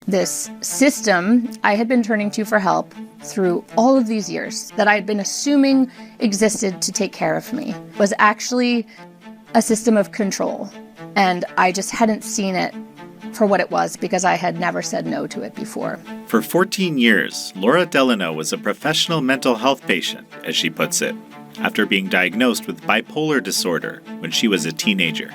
This system I had been turning to for help through all of these years that I had been assuming existed to take care of me was actually a system of control. And I just hadn't seen it for what it was because I had never said no to it before. For 14 years, Laura Delano was a professional mental health patient, as she puts it, after being diagnosed with bipolar disorder when she was a teenager.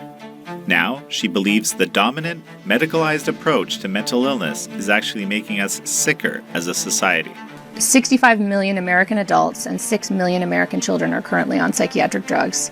Now, she believes the dominant, medicalized approach to mental illness is actually making us sicker as a society. 65 million American adults and 6 million American children are currently on psychiatric drugs,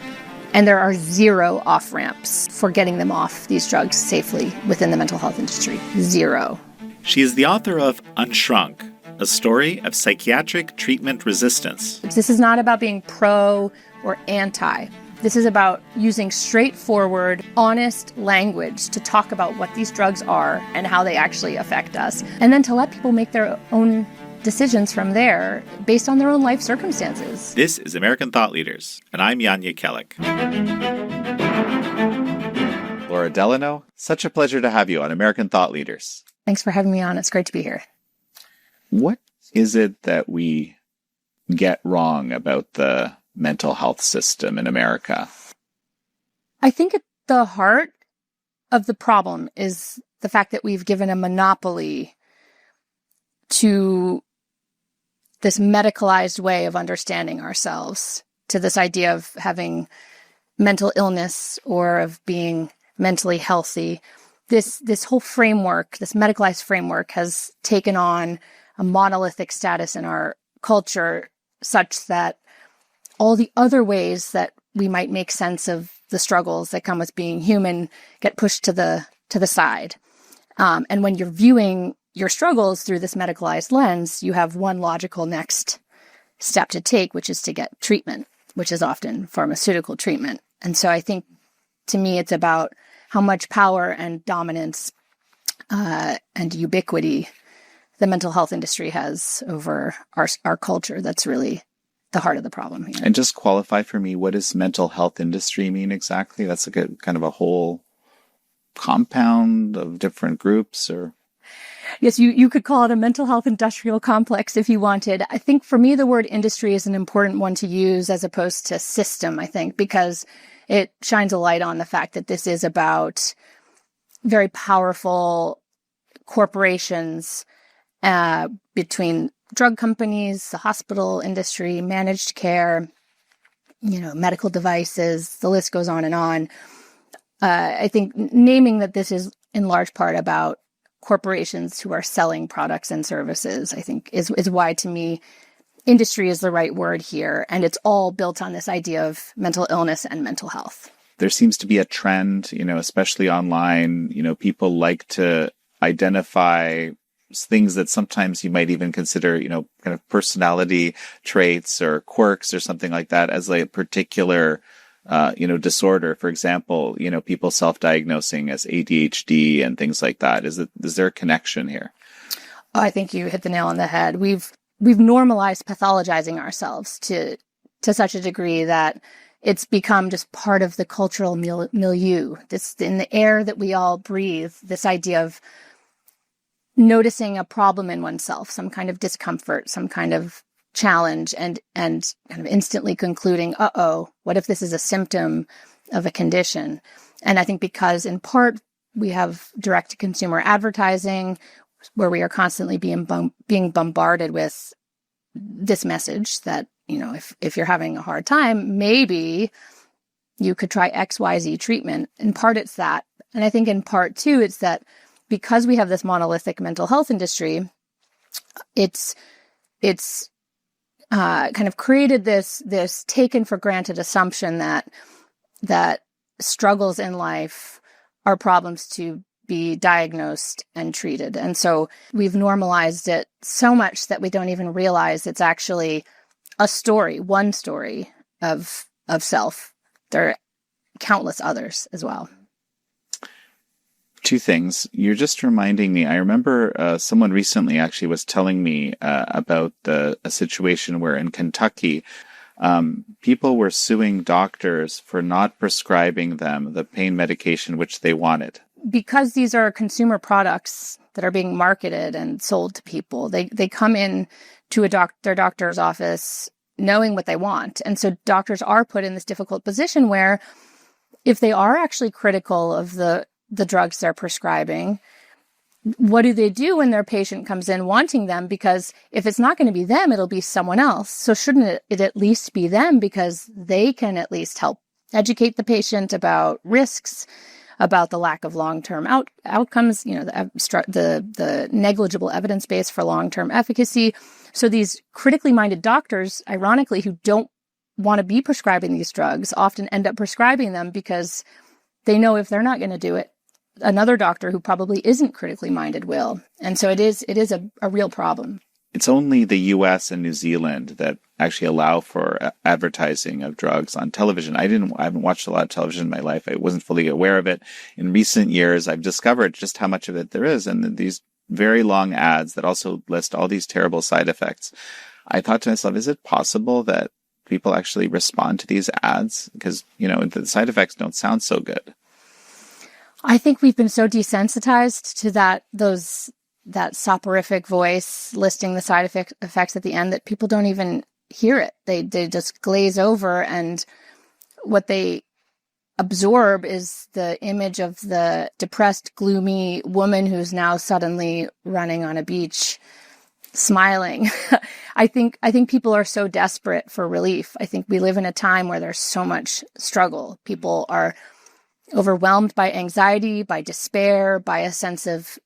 and there are 0 off-ramps for getting them off these drugs safely within the mental health industry. 0. She is the author of Unshrunk, a story of psychiatric treatment resistance. This is not about being pro or anti. This is about using straightforward, honest language to talk about what these drugs are and how they actually affect us, and then to let people make their own decisions from there based on their own life circumstances. This is American Thought Leaders, and I'm Jan Jekielek. Laura Delano, such a pleasure to have you on American Thought Leaders. Thanks for having me on. It's great to be here. What is it that we get wrong about the mental health system in America? I think at the heart of the problem is the fact that we've given a monopoly to this medicalized way of understanding ourselves, to this idea of having mental illness or of being mentally healthy. This whole framework, this medicalized framework, has taken on a monolithic status in our culture such that all the other ways that we might make sense of the struggles that come with being human get pushed to the side. And when you're viewing your struggles through this medicalized lens, you have one logical next step to take, which is to get treatment, which is often pharmaceutical treatment. And so I think, to me, it's about how much power and dominance and ubiquity the mental health industry has over our culture. That's really the heart of the problem here. And just qualify for me, what does mental health industry mean exactly? That's like a kind of a whole compound of different groups, or? Yes, you could call it a mental health industrial complex if you wanted. I think for me, the word industry is an important one to use as opposed to system, I think, because it shines a light on the fact that this is about very powerful corporations between drug companies, the hospital industry, managed care, medical devices, the list goes on and on. I think naming that this is in large part about corporations who are selling products and services, I think is why, to me, industry is the right word here. And it's all built on this idea of mental illness and mental health. There seems to be a trend, especially online, people like to identify things that sometimes you might even consider, kind of personality traits or quirks or something like that as like a particular, disorder. For example, people self-diagnosing as ADHD and things like that. Is there a connection here? Oh, I think you hit the nail on the head. We've normalized pathologizing ourselves to such a degree that it's become just part of the cultural milieu. This, in the air that we all breathe, this idea of noticing a problem in oneself, some kind of discomfort, some kind of challenge, and kind of instantly concluding, what if this is a symptom of a condition? And I think because in part we have direct-to-consumer advertising where we are constantly being bombarded with this message that, if you're having a hard time, maybe you could try XYZ treatment. In part it's that. And I think in part too, it's that because we have this monolithic mental health industry, it's kind of created this taken for granted assumption that struggles in life are problems to be diagnosed and treated. And so we've normalized it so much that we don't even realize it's actually one story of self. There are countless others as well. Two things. You're just reminding me. I remember someone recently actually was telling me about a situation where in Kentucky, people were suing doctors for not prescribing them the pain medication which they wanted. because these are consumer products that are being marketed and sold to people, they come in to their doctor's office knowing what they want. And so doctors are put in this difficult position where if they are actually critical of the drugs they're prescribing, what do they do when their patient comes in wanting them? Because if it's not going to be them, it'll be someone else. So shouldn't it at least be them, because they can at least help educate the patient about risks, about the lack of long-term outcomes, the negligible evidence base for long-term efficacy. So these critically minded doctors, ironically, who don't want to be prescribing these drugs, often end up prescribing them because they know if they're not going to do it, another doctor who probably isn't critically minded will. And so it is a real problem. It's only the US and New Zealand that actually allow for advertising of drugs on television. I haven't watched a lot of television in my life. I wasn't fully aware of it. In recent years, I've discovered just how much of it there is. And these very long ads that also list all these terrible side effects. I thought to myself, is it possible that people actually respond to these ads? Because, the side effects don't sound so good. I think we've been so desensitized to that soporific voice listing the side effects at the end that people don't even hear it. They just glaze over, and what they absorb is the image of the depressed, gloomy woman who's now suddenly running on a beach, smiling. I think people are so desperate for relief. I think we live in a time where there's so much struggle. People are overwhelmed by anxiety, by despair, by a sense of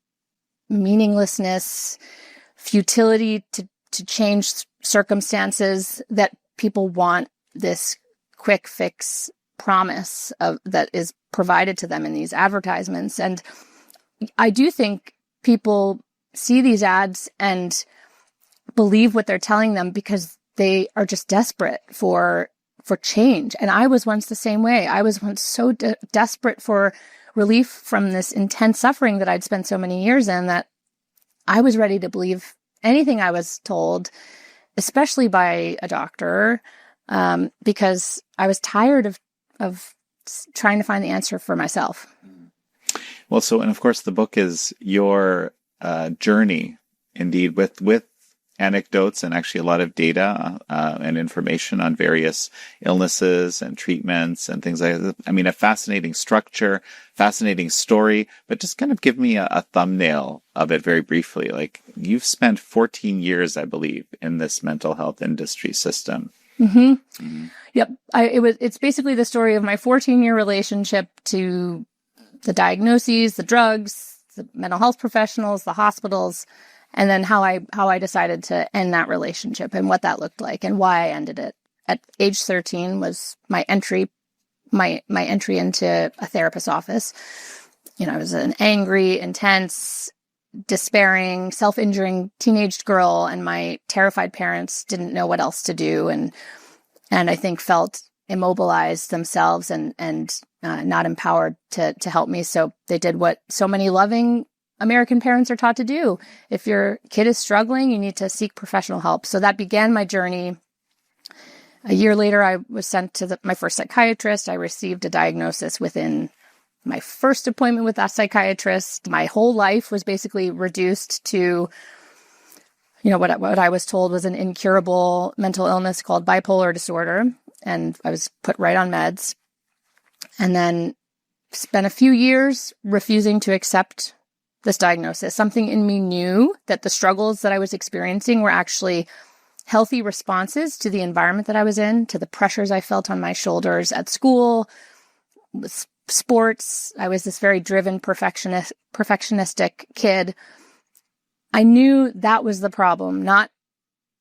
meaninglessness, futility to change circumstances, that people want this quick fix promise that is provided to them in these advertisements. And I do think people see these ads and believe what they're telling them because they are just desperate for change. And I was once the same way. I was once so desperate for relief from this intense suffering that I'd spent so many years in, that I was ready to believe anything I was told, especially by a doctor, because I was tired of trying to find the answer for myself. Well, and of course the book is your journey, indeed, with anecdotes and actually a lot of data and information on various illnesses and treatments and things like that. I mean, a fascinating structure, fascinating story, but just kind of give me a thumbnail of it very briefly. Like, you've spent 14 years, I believe, in this mental health industry system. Mm-hmm. Mm-hmm. Yep. It's basically the story of my 14-year relationship to the diagnoses, the drugs, the mental health professionals, the hospitals, and then how I decided to end that relationship and what that looked like and why I ended it. At age 13 was my entry into a therapist's office. I was an angry, intense, despairing, self-injuring teenage girl, and my terrified parents didn't know what else to do, and I think felt immobilized themselves and not empowered to help me. So they did what so many loving American parents are taught to do. If your kid is struggling, you need to seek professional help. So that began my journey. A year later, I was sent to my first psychiatrist. I received a diagnosis within my first appointment with that psychiatrist. My whole life was basically reduced to, what I was told was an incurable mental illness called bipolar disorder. And I was put right on meds. And then spent a few years refusing to accept this diagnosis. Something in me knew that the struggles that I was experiencing were actually healthy responses to the environment that I was in, to the pressures I felt on my shoulders at school, with sports. I was this very driven, perfectionistic kid. I knew that was the problem, not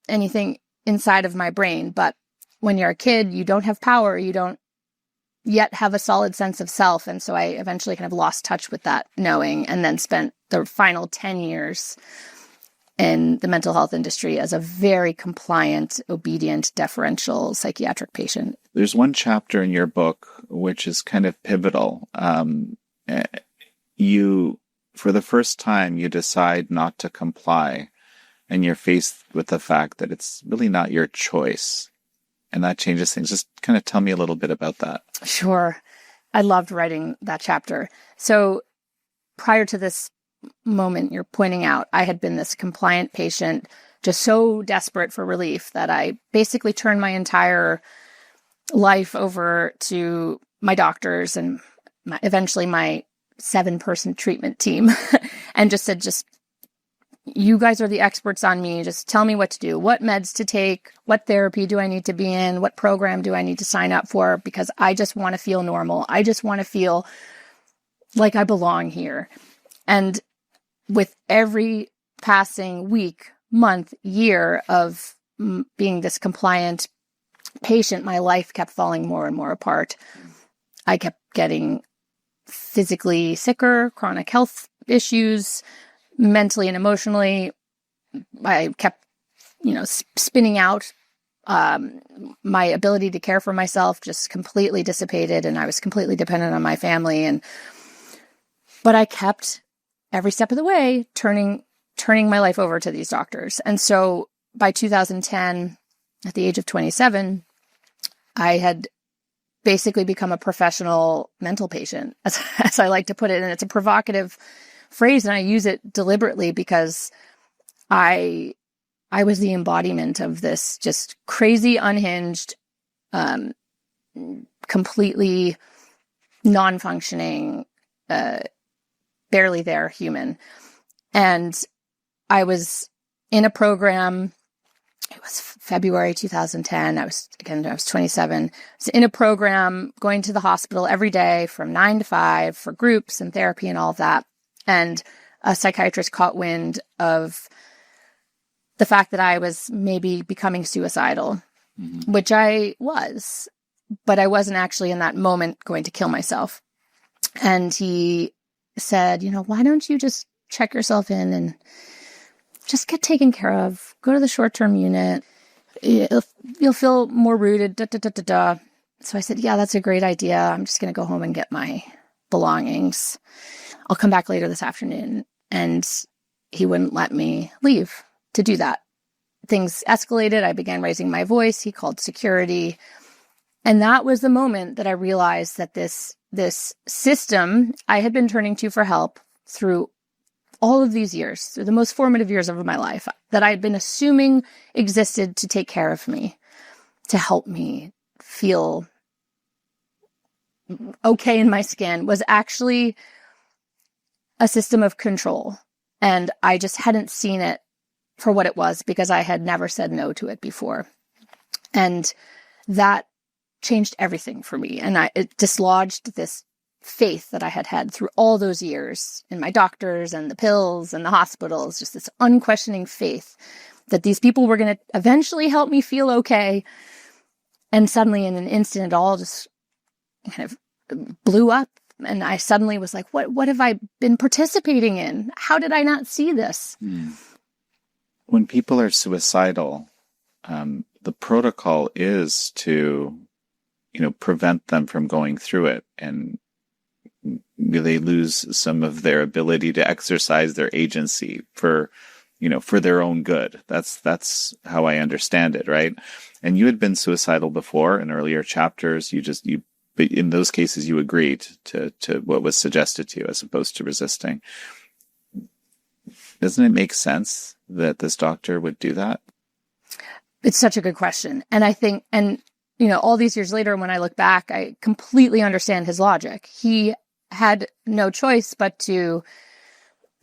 anything inside of my brain. But when you're a kid, you don't have power. You don't yet have a solid sense of self. And so I eventually kind of lost touch with that knowing, and then spent the final 10 years in the mental health industry as a very compliant, obedient, deferential psychiatric patient. There's one chapter in your book which is kind of pivotal. For the first time, you decide not to comply, and you're faced with the fact that it's really not your choice. And that changes things. Just kind of tell me a little bit about that. Sure. I loved writing that chapter. So prior to this moment you're pointing out, I had been this compliant patient, just so desperate for relief that I basically turned my entire life over to my doctors and eventually my 7-person treatment team and just said, you guys are the experts on me. Just tell me what to do, what meds to take, what therapy do I need to be in, what program do I need to sign up for, because I just want to feel normal. I just want to feel like I belong here. And with every passing week, month, year of being this compliant patient, my life kept falling more and more apart. I kept getting physically sicker, chronic health issues, mentally and emotionally. I kept, spinning out. My ability to care for myself just completely dissipated, and I was completely dependent on my family. But I kept every step of the way turning my life over to these doctors. And so by 2010, at the age of 27, I had basically become a professional mental patient, as I like to put it. And it's a provocative phrase, and I use it deliberately because I was the embodiment of this just crazy, unhinged, completely non-functioning, barely there human. And I was in a program. It was February 2010. I was 27. I was in a program going to the hospital every day from 9 to 5 for groups and therapy and all of that. And a psychiatrist caught wind of the fact that I was maybe becoming suicidal, which I was, but I wasn't actually in that moment going to kill myself. And he said, why don't you just check yourself in and just get taken care of, go to the short-term unit, you'll feel more rooted, So I said, yeah, that's a great idea. I'm just going to go home and get my belongings. I'll come back later this afternoon. And he wouldn't let me leave to do that. Things escalated. I began raising my voice. He called security. And that was the moment that I realized that this system I had been turning to for help through all of these years, through the most formative years of my life, that I had been assuming existed to take care of me, to help me feel okay in my skin, was actually a system of control. And I just hadn't seen it for what it was because I had never said no to it before. And that changed everything for me. And it dislodged this faith that I had had through all those years in my doctors and the pills and the hospitals, just this unquestioning faith that these people were going to eventually help me feel okay. And suddenly in an instant, it all just kind of blew up. And I suddenly was like, what have I been participating in? How did I not see this? When people are suicidal, the protocol is to, prevent them from going through it. And they lose some of their ability to exercise their agency for their own good. That's how I understand it, right? And you had been suicidal before in earlier chapters. But in those cases, you agreed to what was suggested to you as opposed to resisting. Doesn't it make sense that this doctor would do that? It's such a good question. And I think, all these years later, when I look back, I completely understand his logic. He had no choice but to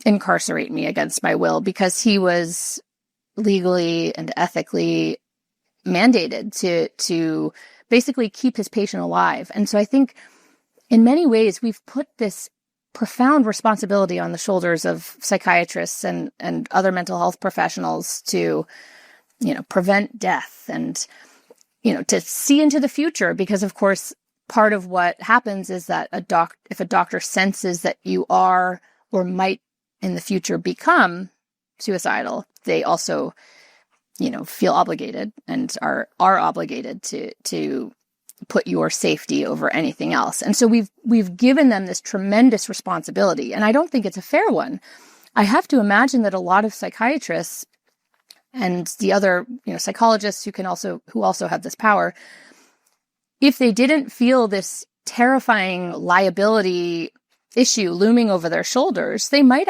incarcerate me against my will because he was legally and ethically mandated to basically keep his patient alive. And so I think in many ways, we've put this profound responsibility on the shoulders of psychiatrists and other mental health professionals to, prevent death and, to see into the future. Because of course, part of what happens is that if a doctor senses that you are or might in the future become suicidal, they also feel obligated and are obligated to put your safety over anything else. And so we've given them this tremendous responsibility. And I don't think it's a fair one. I have to imagine that a lot of psychiatrists and the other, psychologists who also have this power, if they didn't feel this terrifying liability issue looming over their shoulders, they might